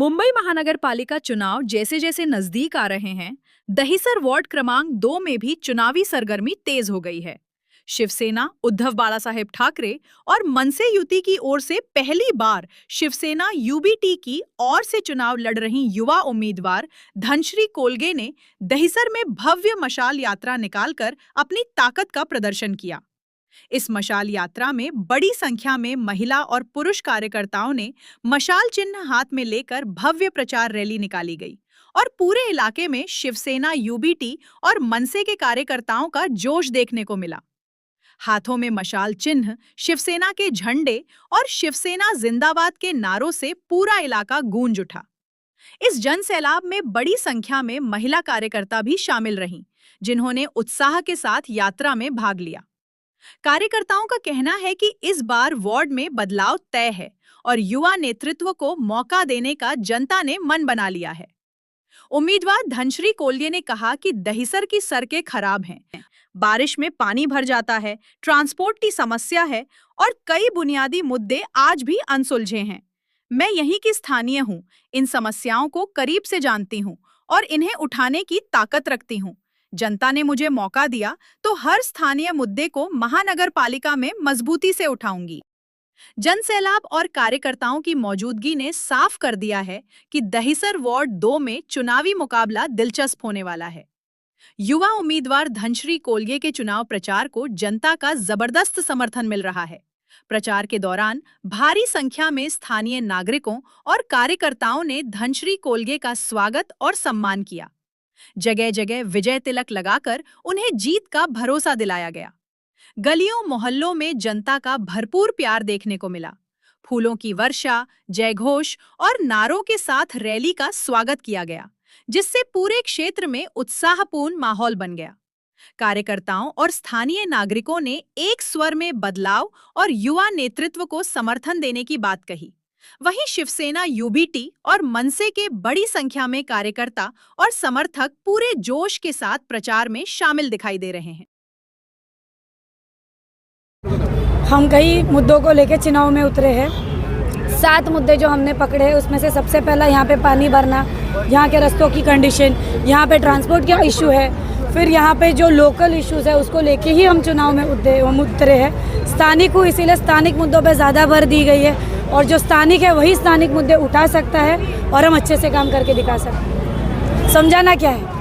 मुंबई महानगर पालिका चुनाव जैसे जैसे नजदीक आ रहे हैं, दहिसर वार्ड क्रमांक 2 में भी चुनावी सरगर्मी तेज हो गई है। शिवसेना, उद्धव बालासाहेब ठाकरे और मनसे युति की ओर से पहली बार शिवसेना यूबीटी की ओर से चुनाव लड़ रही युवा उम्मीदवार धनश्री कोलगे ने दहिसर में भव्य मशाल यात्रा निकालकर अपनी ताकत का प्रदर्शन किया। इस मशाल यात्रा में बड़ी संख्या में महिला और पुरुष कार्यकर्ताओं ने मशाल चिन्ह हाथ में लेकर भव्य प्रचार रैली निकाली गई और पूरे इलाके में शिवसेना यूबीटी और मनसे के कार्यकर्ताओं का जोश देखने को मिला। हाथों में मशाल चिन्ह, शिवसेना के झंडे और शिवसेना जिंदाबाद के नारों से पूरा इलाका गूंज उठा। इस जन सैलाब में बड़ी संख्या में महिला कार्यकर्ता भी शामिल रहीं, जिन्होंने उत्साह के साथ यात्रा में भाग लिया। कार्यकर्ताओं का कहना है कि इस बार वार्ड में बदलाव तय है और युवा नेतृत्व को मौका देने का जनता ने मन बना लिया है। उम्मीदवार धनश्री कोलगे ने कहा कि दहिसर की सड़कें खराब हैं, बारिश में पानी भर जाता है, ट्रांसपोर्ट की समस्या है और कई बुनियादी मुद्दे आज भी अनसुलझे हैं। मैं यहीं की स्थानीय हूँ, इन समस्याओं को करीब से जानती हूँ और इन्हें उठाने की ताकत रखती हूँ। जनता ने मुझे मौका दिया तो हर स्थानीय मुद्दे को महानगर पालिका में मजबूती से उठाऊंगी। जन सैलाब और कार्यकर्ताओं की मौजूदगी ने साफ कर दिया है कि दहिसर वार्ड 2 में चुनावी मुकाबला दिलचस्प होने वाला है। युवा उम्मीदवार धनश्री कोलगे के चुनाव प्रचार को जनता का जबरदस्त समर्थन मिल रहा है। प्रचार के दौरान भारी संख्या में स्थानीय नागरिकों और कार्यकर्ताओं ने धनश्री कोलगे का स्वागत और सम्मान किया। जगह जगह विजय तिलक लगाकर उन्हें जीत का भरोसा दिलाया गया। गलियों मोहल्लों में जनता का भरपूर प्यार देखने को मिला। फूलों की वर्षा, जयघोष और नारों के साथ रैली का स्वागत किया गया, जिससे पूरे क्षेत्र में उत्साहपूर्ण माहौल बन गया। कार्यकर्ताओं और स्थानीय नागरिकों ने एक स्वर में बदलाव और युवा नेतृत्व को समर्थन देने की बात कही। वहीं शिवसेना यूबीटी और मनसे के बड़ी संख्या में कार्यकर्ता और समर्थक पूरे जोश के साथ प्रचार में शामिल दिखाई दे रहे हैं। हम कई मुद्दों को लेकर चुनाव में उतरे हैं। 7 मुद्दे जो हमने पकड़े हैं, उसमें से सबसे पहला यहाँ पे पानी भरना, यहाँ के रास्तों की कंडीशन, यहाँ पे ट्रांसपोर्ट का इशू है, फिर यहाँ पे जो लोकल इश्यूज है उसको लेके ही हम चुनाव में उतरे हैं। स्थानिक को इसीलिए स्थानिक मुद्दों पे ज़्यादा भर दी गई है और जो स्थानिक है वही स्थानिक मुद्दे उठा सकता है और हम अच्छे से काम करके दिखा सकते हैं। समझाना क्या है?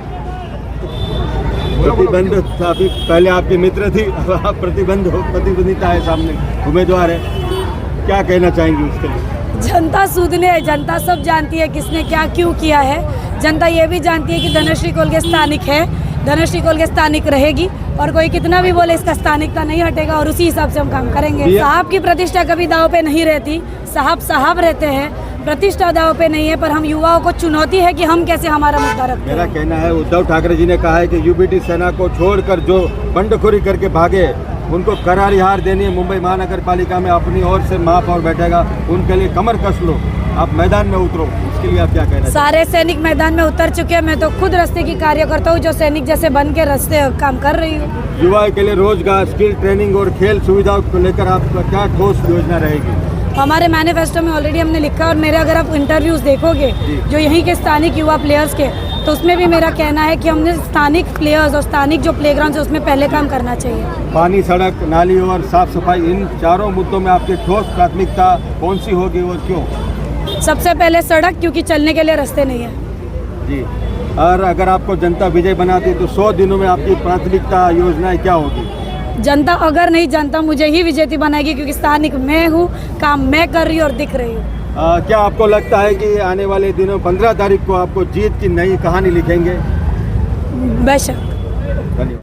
प्रतिबंध अभी पहले आपके मित्र थी, अब आप प्रतिबंधिता है, सामने उम्मीदवार है, क्या कहना चाहेंगी उसके लिए? जनता सूदने है, जनता सब जानती है किसने क्या क्यों किया है। जनता ये भी जानती है कि धनश्री कोलगे स्थानिक है, धनश्री कोलगे स्थानिक रहेगी और कोई कितना भी बोले इसका स्थानिकता नहीं हटेगा और उसी हिसाब से हम काम करेंगे। साहब की प्रतिष्ठा कभी दाव पे नहीं रहती, साहब रहते हैं, प्रतिष्ठा दाव पे नहीं है, पर हम युवाओं को चुनौती है कि हम कैसे हमारा मुद्दा रखते हैं। मेरा कहना है, उद्धव ठाकरे जी ने कहा है कि यूबीटी सेना को छोड़कर जो बंडखोरी करके भागे उनको करारी हार देनी है। मुंबई महानगर पालिका में अपनी ओर से महापौर बैठेगा, उनके लिए कमर कस लो, आप मैदान में उतरो। इसके लिए आप क्या कहना? सारे सैनिक मैदान में उतर चुके हैं। मैं तो खुद रास्ते की कार्यकर्ता हूँ, जो सैनिक जैसे बन के रास्ते काम कर रही हूँ। युवा के लिए रोजगार, स्किल ट्रेनिंग और खेल सुविधाओं को लेकर आपका क्या ठोस योजना रहेगी? हमारे मैनिफेस्टो में ऑलरेडी हमने लिखा और मेरे अगर आप इंटरव्यूज देखोगे जो यहीं के स्थानिक युवा प्लेयर्स के, तो उसमें भी मेरा कहना है कि हमने स्थानिक प्लेयर्स और स्थानिक जो प्लेग्राउंड है उसमें पहले काम करना चाहिए। पानी, सड़क, नाली और साफ सफाई, इन चारों मुद्दों में आपकी ठोस प्राथमिकता कौन सी होगी और क्यों? सबसे पहले सड़क, क्योंकि चलने के लिए रास्ते नहीं है जी। और अगर आपको जनता विजय बनाती तो 100 दिनों में आपकी प्राथमिकता योजनाएं क्या होगी? जनता अगर नहीं, जनता मुझे ही विजेता बनाएगी, क्योंकि स्थानिक मैं हूँ, काम मैं कर रही हूँ और दिख रही हूँ। क्या आपको लगता है कि आने वाले दिनों 15 तारीख को आपको जीत की नई कहानी लिखेंगे? बेशक। धन्यवाद।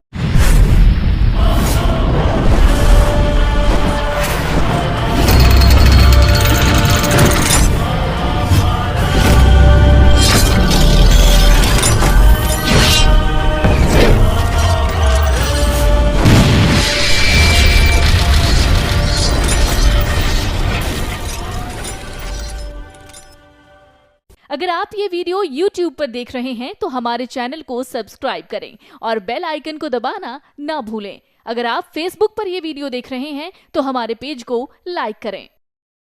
अगर आप ये वीडियो YouTube पर देख रहे हैं तो हमारे चैनल को सब्सक्राइब करें और बेल आइकन को दबाना ना भूलें। अगर आप Facebook पर ये वीडियो देख रहे हैं तो हमारे पेज को लाइक करें।